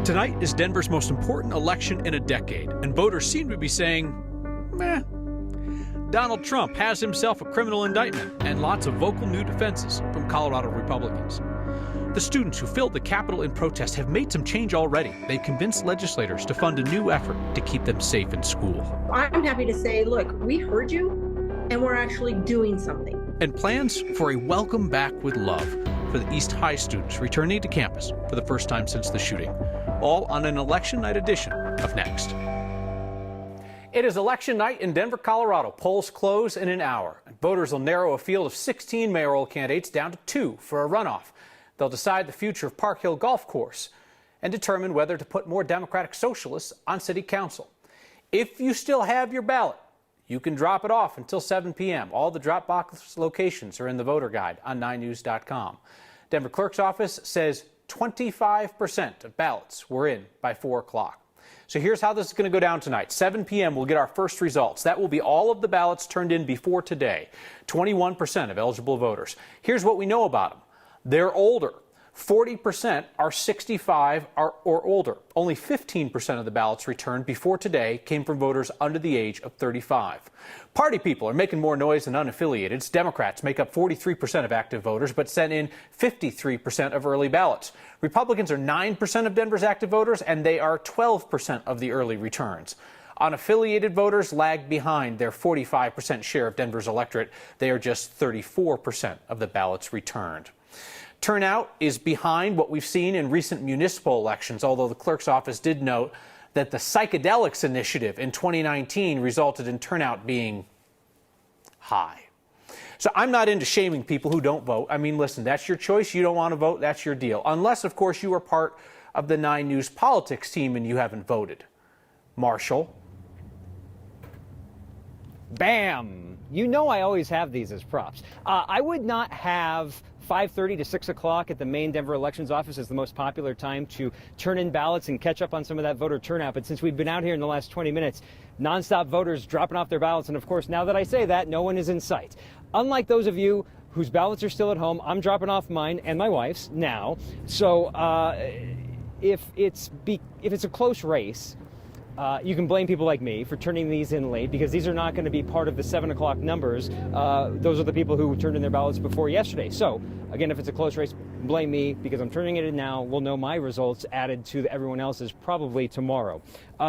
Tonight is Denver's most important election in a decade, and voters seem to be saying, meh. Donald Trump has himself a criminal indictment and lots of vocal new defenses from Colorado Republicans. The students who filled the Capitol in protest have made some change already. They've convinced legislators to fund a new effort to keep them safe in school. I'm happy to say, look, we heard you, and we're actually doing something. And plans for a welcome back with love for the East High students returning to campus for the first time since the shooting. All on an election night edition of Next. It is election night in Denver, Colorado. Polls close in an hour. Voters will narrow a field of 16 mayoral candidates down to 2 for a runoff. They'll decide the future of Park Hill Golf Course and determine whether to put more Democratic socialists on city council. If you still have your ballot, you can drop it off until 7 p.m. All the drop box locations are in the voter guide on 9news.com. Denver Clerk's office says 25% of ballots were in by 4 o'clock. So here's how this is going to go down tonight. 7 p.m. we'll get our first results. That will be all of the ballots turned in before today. 21% of eligible voters. Here's what we know about them. They're older. 40% are 65 or older. Only 15% of the ballots returned before today came from voters under the age of 35. Party people are making more noise than unaffiliateds. Democrats make up 43% of active voters, but sent in 53% of early ballots. Republicans are 9% of Denver's active voters, and they are 12% of the early returns. Unaffiliated voters lag behind their 45% share of Denver's electorate. They are just 34% of the ballots returned. Turnout is behind what we've seen in recent municipal elections, although the clerk's office did note that the psychedelics initiative in 2019 resulted in turnout being high. So I'm not into shaming people who don't vote. I mean, listen, that's your choice. You don't want to vote, that's your deal. Unless, of course, you are part of the 9 News politics team and you haven't voted. Marshall. Bam! You know I always have these as props. I would not have 5:30 to 6 o'clock at the main Denver elections office as the most popular time to turn in ballots and catch up on some of that voter turnout. But since we've been out here in the last 20 minutes, nonstop voters dropping off their ballots. And of course, now that I say that, no one is in sight. Unlike those of you whose ballots are still at home, I'm dropping off mine and my wife's now. So if it's a close race, you can blame people like me for turning these in late because these are not going to be part of the 7 o'clock numbers. Those are the people who turned in their ballots before yesterday. So, again, if it's a close race, blame me because I'm turning it in now. We'll know my results added to everyone else's probably tomorrow.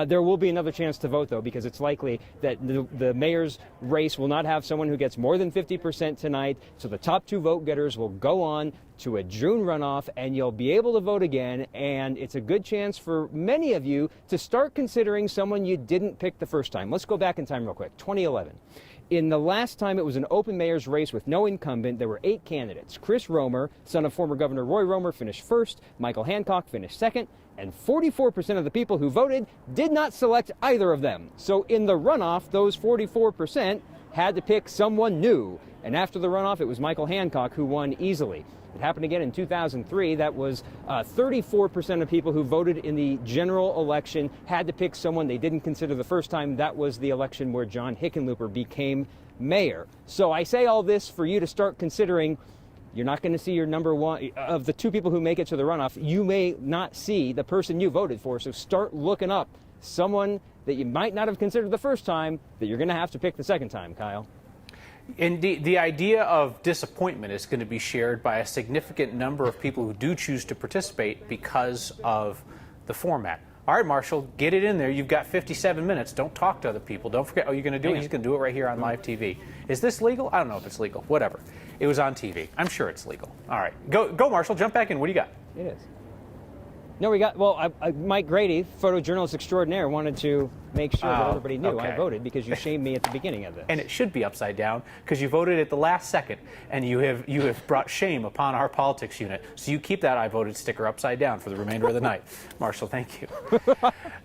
There will be another chance to vote, though, because it's likely that the mayor's race will not have someone who gets more than 50% tonight. So the top 2 vote getters will go on to a June runoff, and you'll be able to vote again. And it's a good chance for many of you to start considering someone you didn't pick the first time. Let's go back in time real quick. 2011. In the last time it was an open mayor's race with no incumbent, there were 8 candidates. Chris Romer, son of former Governor Roy Romer, finished first. Michael Hancock finished second. And 44% of the people who voted did not select either of them. So in the runoff, those 44% had to pick someone new. And after the runoff, it was Michael Hancock who won easily. It happened again in 2003. That was 34% of people who voted in the general election had to pick someone they didn't consider the first time. That was the election where John Hickenlooper became mayor. So I say all this for you to start considering. You're not going to see your number one of the 2 people who make it to the runoff. You may not see the person you voted for. So start looking up someone that you might not have considered the first time that you're going to have to pick the second time, Kyle. Indeed, the idea of disappointment is going to be shared by a significant number of people who do choose to participate because of the format. All right, Marshall, get it in there. You've got 57 minutes. Don't talk to other people. Don't forget, you're going to do it? He's going to do it right here on live TV. Is this legal? I don't know if it's legal. Whatever. It was on TV. I'm sure it's legal. All right. Go, Marshall. Jump back in. What do you got? It is. No, we got, Mike Grady, photojournalist extraordinaire, wanted to make sure that everybody knew I voted because you shamed me at the beginning of this. And it should be upside down because you voted at the last second and you have brought shame upon our politics unit. So you keep that I voted sticker upside down for the remainder of the night. Marshall, thank you.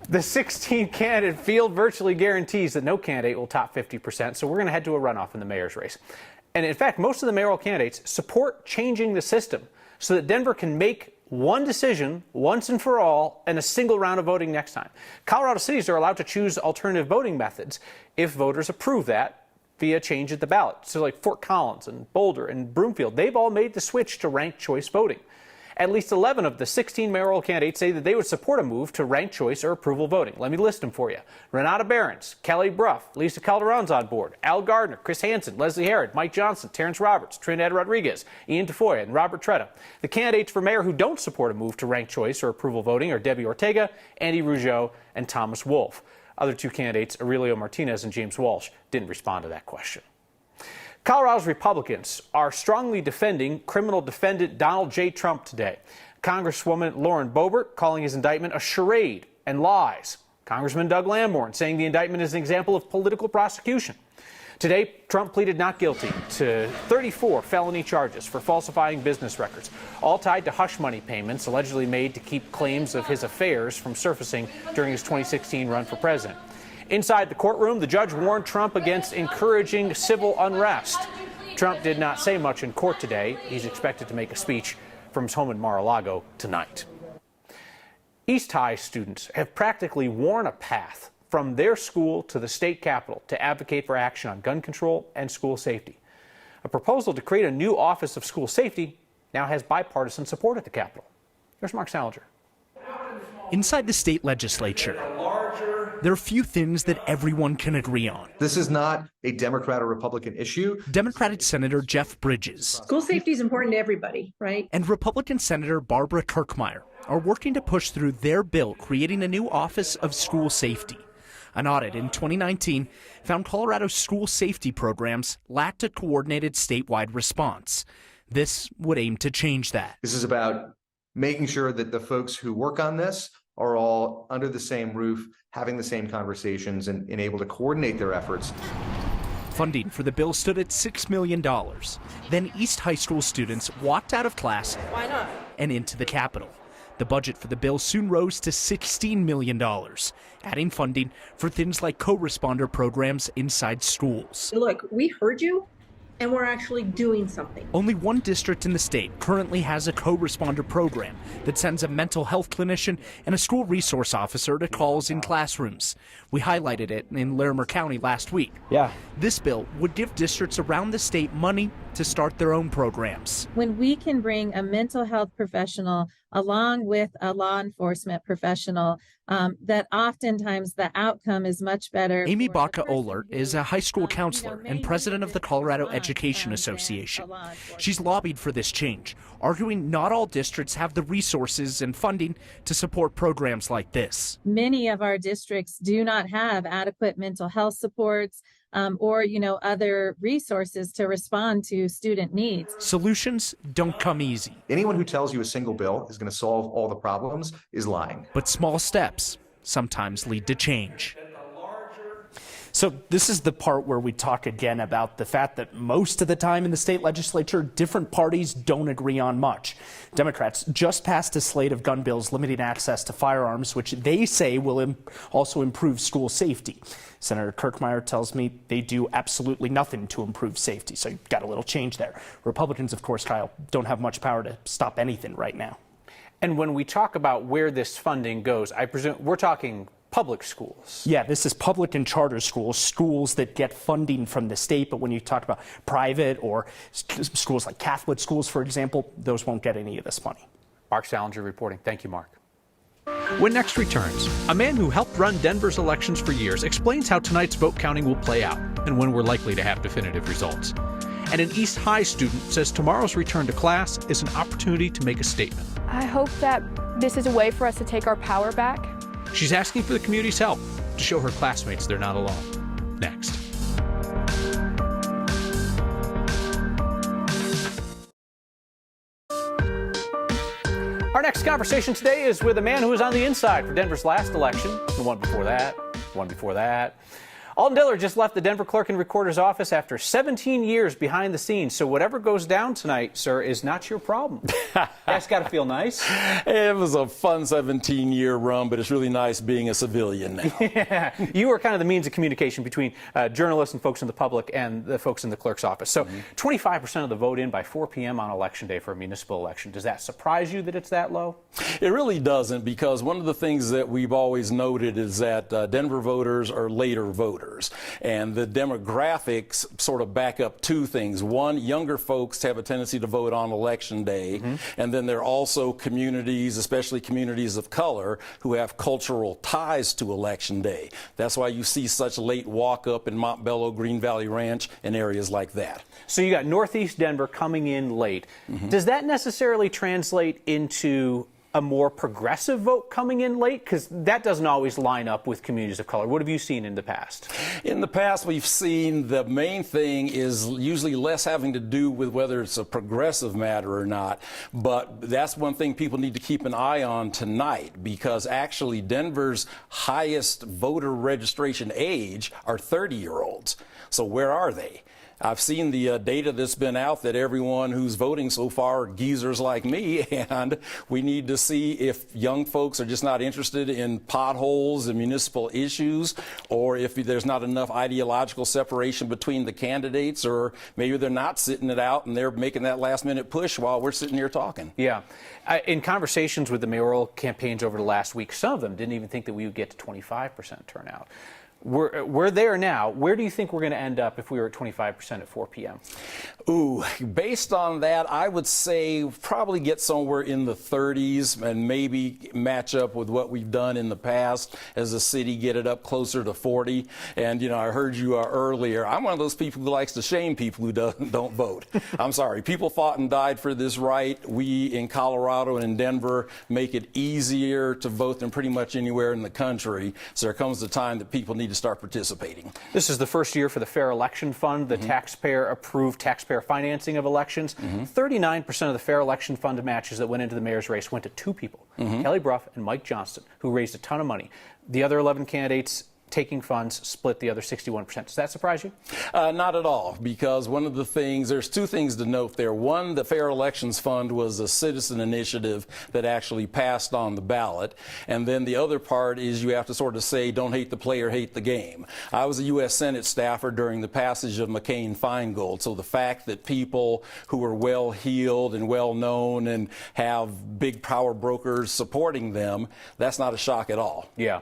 The 16-candidate field virtually guarantees that no candidate will top 50%, so we're going to head to a runoff in the mayor's race. And in fact, most of the mayoral candidates support changing the system so that Denver can make one decision once and for all and a single round of voting next time. Colorado cities are allowed to choose alternative voting methods if voters approve that via change at the ballot. So like Fort Collins and Boulder and Broomfield, they've all made the switch to ranked choice voting. At least 11 of the 16 mayoral candidates say that they would support a move to ranked choice or approval voting. Let me list them for you. Renata Behrens, Kelly Brough, Lisa Calderon's on board, Al Gardner, Chris Hansen, Leslie Herod, Mike Johnson, Terrence Roberts, Trinidad Rodriguez, Ian Tafoya, and Robert Tretta. The candidates for mayor who don't support a move to ranked choice or approval voting are Debbie Ortega, Andy Rougeau, and Thomas Wolfe. Other two candidates, Aurelio Martinez and James Walsh, didn't respond to that question. Colorado's Republicans are strongly defending criminal defendant Donald J. Trump today. Congresswoman Lauren Boebert calling his indictment a charade and lies. Congressman Doug Lamborn saying the indictment is an example of political prosecution. Today, Trump pleaded not guilty to 34 felony charges for falsifying business records, all tied to hush money payments allegedly made to keep claims of his affairs from surfacing during his 2016 run for president. Inside the courtroom, the judge warned Trump against encouraging civil unrest. Trump did not say much in court today. He's expected to make a speech from his home in Mar-a-Lago tonight. East High students have practically worn a path from their school to the state capitol to advocate for action on gun control and school safety. A proposal to create a new Office of School Safety now has bipartisan support at the Capitol. Here's Mark Salinger. Inside the state legislature, there are few things that everyone can agree on. This is not a Democrat or Republican issue. Democratic Senator Jeff Bridges. School safety is important to everybody, right? And Republican Senator Barbara Kirkmeyer are working to push through their bill creating a new Office of School Safety. An audit in 2019 found Colorado's school safety programs lacked a coordinated statewide response. This would aim to change that. This is about making sure that the folks who work on this are all under the same roof, having the same conversations, and able to coordinate their efforts. Funding for the bill stood at $6 million. Then East High School students walked out of class and into the Capitol. The budget for the bill soon rose to $16 million, adding funding for things like co-responder programs inside schools. Look, we heard you, and we're actually doing something. Only one district in the state currently has a co-responder program that sends a mental health clinician and a school resource officer to calls in classrooms. We highlighted it in Larimer County last week. Yeah. This bill would give districts around the state money to start their own programs. When we can bring a mental health professional along with a law enforcement professional, that oftentimes the outcome is much better. Amy Baca-Ohlert is a high school counselor and president of the Colorado Education Association. She's lobbied for this change, arguing not all districts have the resources and funding to support programs like this. Many of our districts do not have adequate mental health supports or other resources to respond to student needs. Solutions don't come easy. Anyone who tells you a single bill is going to solve all the problems is lying. But small steps sometimes lead to change. So this is the part where we talk again about the fact that most of the time in the state legislature, different parties don't agree on much. Democrats just passed a slate of gun bills limiting access to firearms, which they say will also improve school safety. Senator Kirkmeyer tells me they do absolutely nothing to improve safety, so you've got a little change there. Republicans, of course, Kyle, don't have much power to stop anything right now. And when we talk about where this funding goes, I presume we're talking public schools. Yeah, this is public and charter schools, schools that get funding from the state. But when you talk about private or schools like Catholic schools, for example, those won't get any of this money. Mark Salinger reporting. Thank you, Mark. When Next returns, a man who helped run Denver's elections for years explains how tonight's vote counting will play out and when we're likely to have definitive results. And an East High student says tomorrow's return to class is an opportunity to make a statement. I hope that this is a way for us to take our power back. She's asking for the community's help to show her classmates they're not alone. Next. Our next conversation today is with a man who was on the inside for Denver's last election, the one before that, the one before that. Alden Diller just left the Denver Clerk and Recorder's office after 17 years behind the scenes. So whatever goes down tonight, sir, is not your problem. That's got to feel nice. It was a fun 17-year run, but it's really nice being a civilian now. Yeah. You are kind of the means of communication between journalists and folks in the public and the folks in the clerk's office. So 25% of the vote in by 4 p.m. on Election Day for a municipal election. Does that surprise you that it's that low? It really doesn't, because one of the things that we've always noted is that Denver voters are later voters. voters. And the demographics sort of back up two things. One, younger folks have a tendency to vote on Election Day. And then there are also communities, especially communities of color, who have cultural ties to Election Day. That's why you see such late walk up in Montbello, Green Valley Ranch, and areas like that. So you got Northeast Denver coming in late. Does that necessarily translate into a more progressive vote coming in late? Because that doesn't always line up with communities of color. What have you seen in the past? In the past, we've seen the main thing is usually less having to do with whether it's a progressive matter or not. But that's one thing people need to keep an eye on tonight, because actually Denver's highest voter registration age are 30-year-olds. So where are they? I've seen the data that's been out that everyone who's voting so far are geezers like me, and we need to see if young folks are just not interested in potholes and municipal issues, or if there's not enough ideological separation between the candidates, or maybe they're not sitting it out and they're making that last-minute push while we're sitting here talking. Yeah. In conversations with the mayoral campaigns over the last week, some of them didn't even think that we would get to 25% turnout. We're there now. Where do you think we're going to end up if we were at 25% at 4 p.m.? Ooh, based on that, I would say probably get somewhere in the 30s and maybe match up with what we've done in the past as a city, get it up closer to 40. And, you know, I heard you earlier. I'm one of those people who likes to shame people who don't vote. I'm sorry. People fought and died for this right. We in Colorado and in Denver make it easier to vote than pretty much anywhere in the country. So there comes the time that people need to start participating. This is the first year for the Fair Election Fund, the taxpayer-approved taxpayer financing of elections. 39% of the Fair Election Fund matches that went into the mayor's race went to two people, Kelly Brough and Mike Johnston, who raised a ton of money. The other 11 candidates taking funds split the other 61%. Does that surprise you? Not at all, because one of the things, there's two things to note there. One, the Fair Elections Fund was a citizen initiative that actually passed on the ballot. And then the other part is you have to sort of say, don't hate the player, hate the game. I was a U.S. Senate staffer during the passage of McCain-Feingold, so the fact that people who are well-heeled and well-known and have big power brokers supporting them, that's not a shock at all. Yeah.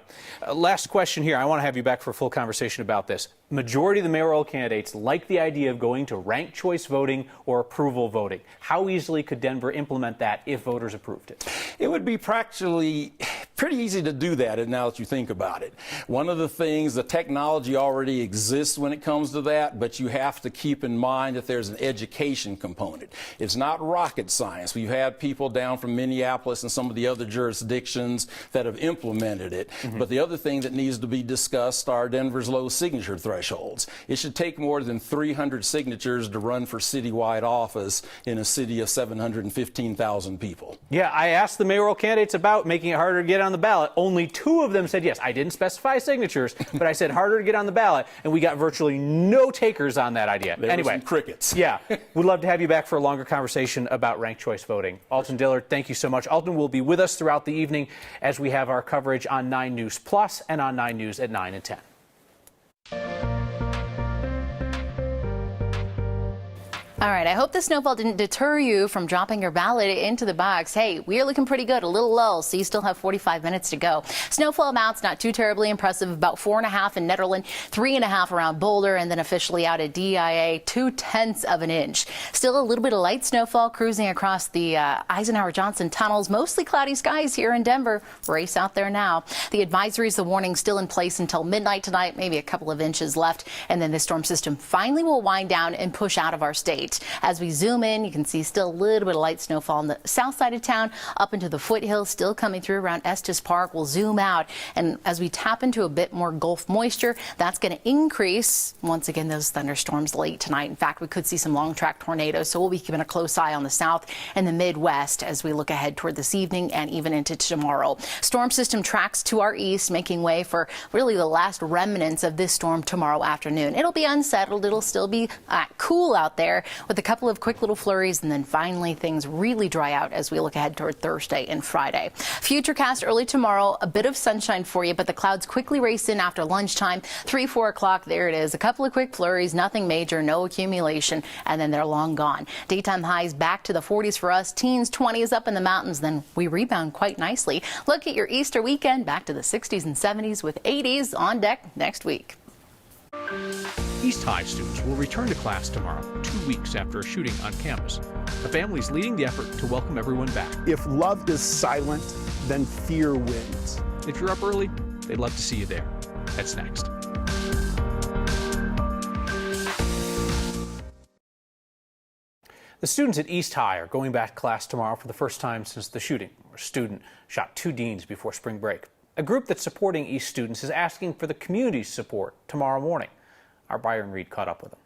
Last question here. I want to have you back for a full conversation about this. Majority of the mayoral candidates like the idea of going to ranked choice voting or approval voting. How easily could Denver implement that if voters approved it? It would be practically pretty easy to do that now that you think about it. One of the things, the technology already exists when it comes to that, but you have to keep in mind that there's an education component. It's not rocket science. We've had people down from Minneapolis and some of the other jurisdictions that have implemented it. But the other thing that needs to be discussed are Denver's low signature thresholds. It should take more than 300 signatures to run for citywide office in a city of 715,000 people. Yeah, I asked the mayoral candidates about making it harder to get on the ballot. Only 2 of them said yes. I didn't specify signatures, but I said harder to get on the ballot, and we got virtually no takers on that idea. There anyway, were some crickets. Yeah, we'd love to have you back for a longer conversation about ranked choice voting. Alton Dillard, thank you so much. Alton will be with us throughout the evening as we have our coverage on 9 News Plus and on 9 News at 9 and 10. All right, I hope the snowfall didn't deter you from dropping your ballot into the box. Hey, we're looking pretty good, a little lull, so you still have 45 minutes to go. Snowfall amounts not too terribly impressive, about 4.5 in Netherland, 3.5 around Boulder, and then officially out at DIA, 0.2 of an inch. Still a little bit of light snowfall cruising across the Eisenhower-Johnson tunnels. Mostly cloudy skies here in Denver. Race out there now. The advisories, the warning still in place until midnight tonight, maybe a couple of inches left, and then the storm system finally will wind down and push out of our state. As we zoom in, you can see still a little bit of light snowfall on the south side of town, up into the foothills, still coming through around Estes Park. We'll zoom out, and as we tap into a bit more Gulf moisture, that's going to increase once again those thunderstorms late tonight. In fact, we could see some long track tornadoes, so we'll be keeping a close eye on the south and the Midwest as we look ahead toward this evening and even into tomorrow. Storm system tracks to our east, making way for really the last remnants of this storm tomorrow afternoon. It'll be unsettled. It'll still be cool out there, with a couple of quick little flurries, and then finally things really dry out as we look ahead toward Thursday and Friday. Futurecast early tomorrow, a bit of sunshine for you, but the clouds quickly race in after lunchtime. 3-4 o'clock, there it is. A couple of quick flurries, nothing major, no accumulation, and then they're long gone. Daytime highs back to the 40s for us, teens, 20s up in the mountains, then we rebound quite nicely. Look at your Easter weekend, back to the 60s and 70s with 80s on deck next week. East High students will return to class tomorrow, 2 weeks after a shooting on campus. The family is leading the effort to welcome everyone back. If love is silent, then fear wins. If you're up early, they'd love to see you there. That's next. The students at East High are going back to class tomorrow for the first time since the shooting, where a student shot 2 deans before spring break. A group that's supporting East students is asking for the community's support tomorrow morning. Our Byron Reed caught up with them.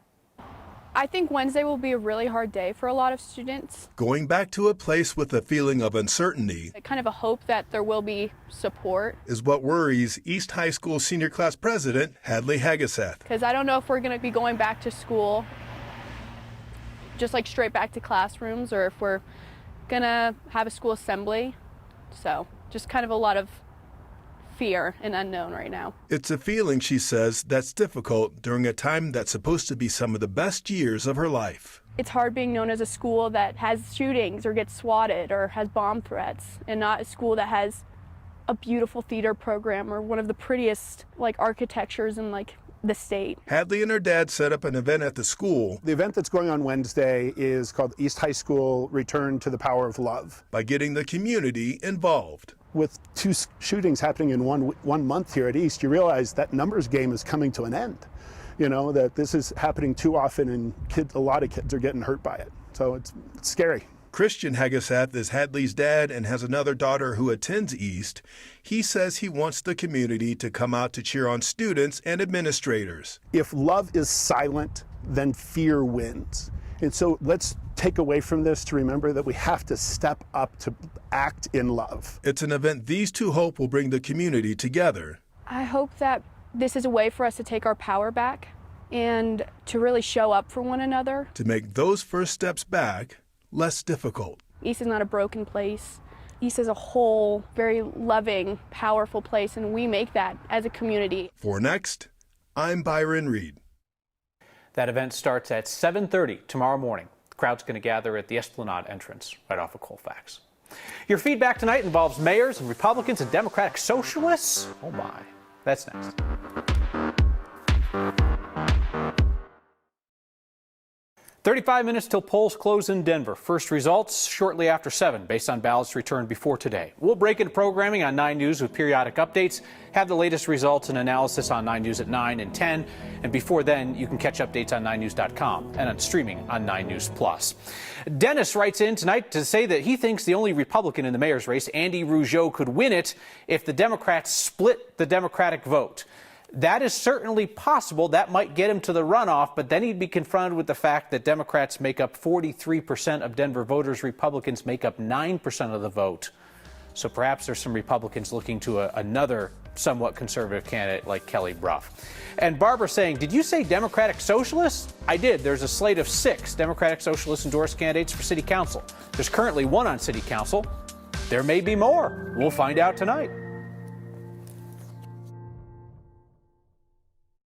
I think Wednesday will be a really hard day for a lot of students. Going back to a place with a feeling of uncertainty, Kind of a hope that there will be support. Is what worries East High School senior class president Hadley Haggiseth. Because I don't know if we're going to be going back to school, just like straight back to classrooms, or if we're going to have a school assembly. So just kind of a lot of fear and unknown right now. It's a feeling, she says, that's difficult during a time that's supposed to be some of the best years of her life. It's hard being known as a school that has shootings or gets swatted or has bomb threats, and not a school that has a beautiful theater program or one of the prettiest architectures in the state. Hadley and her dad set up an event at the school. The event that's going on Wednesday is called East High School Return to the Power of Love. By getting the community involved. With 2 shootings happening in one month here at East, you realize that numbers game is coming to an end. You know, that this is happening too often, and a lot of kids are getting hurt by it. So it's scary. Christian Haggiseth is Hadley's dad and has another daughter who attends East. He says he wants the community to come out to cheer on students and administrators. If love is silent, then fear wins. And so let's take away from this to remember that we have to step up to act in love. It's an event these two hope will bring the community together. I hope that this is a way for us to take our power back and to really show up for one another. To make those first steps back less difficult. East is not a broken place. East is a whole, very loving, powerful place, and we make that as a community. For Next, I'm Byron Reed. That event starts at 7:30 tomorrow morning. The crowd's going to gather at the Esplanade entrance right off of Colfax. Your feedback tonight involves mayors and Republicans and Democratic socialists. Oh my. That's next. "35 minutes till polls close in Denver. First results shortly after 7, based on ballots returned before today. We'll break into programming on 9 News with periodic updates, have the latest results and analysis on 9 News at 9 and 10. And before then, you can catch updates on 9news.com and on streaming on 9 News Plus. Dennis writes in tonight to say that he thinks the only Republican in the mayor's race, Andy Rougeau, could win it if the Democrats split the Democratic vote. That is certainly possible. That might get him to the runoff, but then he'd be confronted with the fact that Democrats make up 43% of Denver voters. Republicans make up 9% of the vote. So perhaps there's some Republicans looking to another somewhat conservative candidate like Kelly Brough. And Barbara saying, did you say Democratic Socialists? I did. There's a slate of 6 Democratic Socialist endorsed candidates for City Council. There's currently 1 on City Council. There may be more. We'll find out tonight.